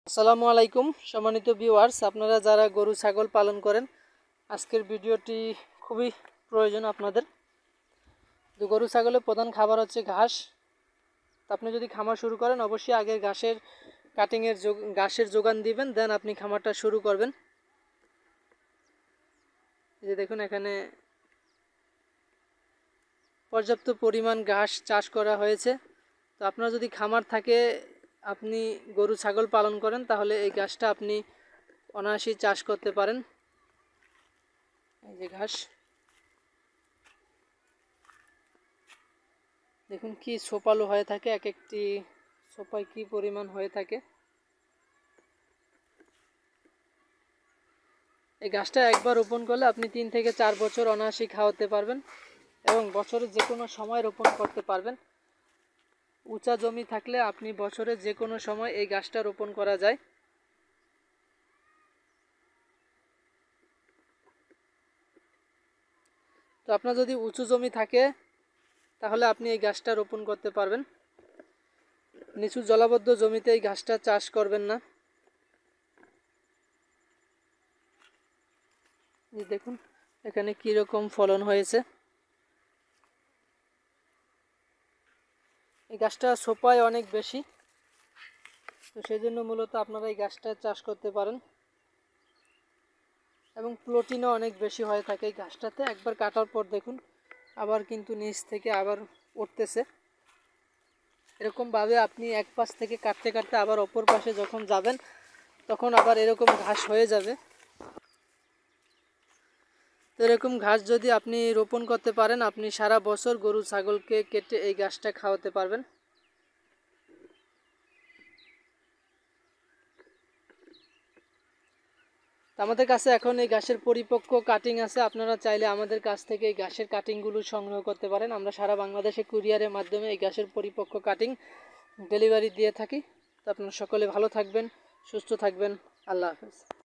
আসসালামু আলাইকুম সম্মানিত ভিউয়ার্স, আপনারা যারা গরু ছাগল পালন করেন, আজকের ভিডিওটি খুবই প্রয়োজন আপনাদের। তো গরু ছাগলের প্রধান খাবার হচ্ছে ঘাস। তো আপনি যদি খামার শুরু করেন, অবশ্যই আগে ঘাসের যোগান দিবেন, দেন আপনি খামারটা শুরু করবেন। এই যে দেখুন, এখানে পর্যাপ্ত পরিমাণ ঘাস চাষ করা হয়েছে। তো আপনার যদি খামার থাকে, আপনি গরু ছাগল পালন করেন, তাহলে এই ঘাসটা আপনি অনায়াসেই চাষ করতে পারেন। এই যে ঘাস দেখুন কি ছোপালো হয়ে থাকে, এক একটি ছোপায় কি পরিমাণ হয়ে থাকে। এই ঘাসটা একবার রোপণ করলে আপনি 3 থেকে 4 বছর অনায়াসেই খাওয়াতে পারবেন এবং বছরে যে কোনো সময় রোপণ করতে পারবেন। উঁচা জমি থাকলে আপনি বছরে যে কোনো সময় এই ঘাসটা রোপণ করা যায়। তো আপনার যদি উঁচু জমি থাকে, তাহলে আপনি এই ঘাসটা রোপণ করতে পারবেন। নিচু জলাবদ্ধ জমিতে এই ঘাসটা চাষ করবেন না। দেখুন এখানে কি রকম ফলন হয়েছে। এই গাছটা ছোপায় অনেক বেশি, তো সেই জন্য মূলত আপনারা এই গাছটা চাষ করতে পারেন এবং প্রোটিনও অনেক বেশি হয়ে থাকে এই গাছটাতে। একবার কাটার পর দেখুন আবার কিন্তু নিচ থেকে আবার উঠতেছে। এরকমভাবে আপনি এক পাশ থেকে কাটতে কাটতে আবার অপর পাশে যখন যাবেন, তখন আবার এরকম ঘাস হয়ে যাবে। তো এরকম ঘাস যদি আপনি রোপণ করতে পারেন, আপনি সারা বছর গরু ছাগলকে কেটে এই ঘাসটা খাওয়াতে পারবেন। আমাদের কাছে এখন এই ঘাসের পরিপক্ক কাটিং আছে। আপনারা চাইলে আমাদের কাছ থেকে এই ঘাসের কাটিংগুলো সংগ্রহ করতে পারেন। আমরা সারা বাংলাদেশে কুরিয়ারের মাধ্যমে এই ঘাসের পরিপক্ক কাটিং ডেলিভারি দিয়ে থাকি। তো আপনারা সকলে ভালো থাকবেন, সুস্থ থাকবেন। আল্লাহ হাফেজ।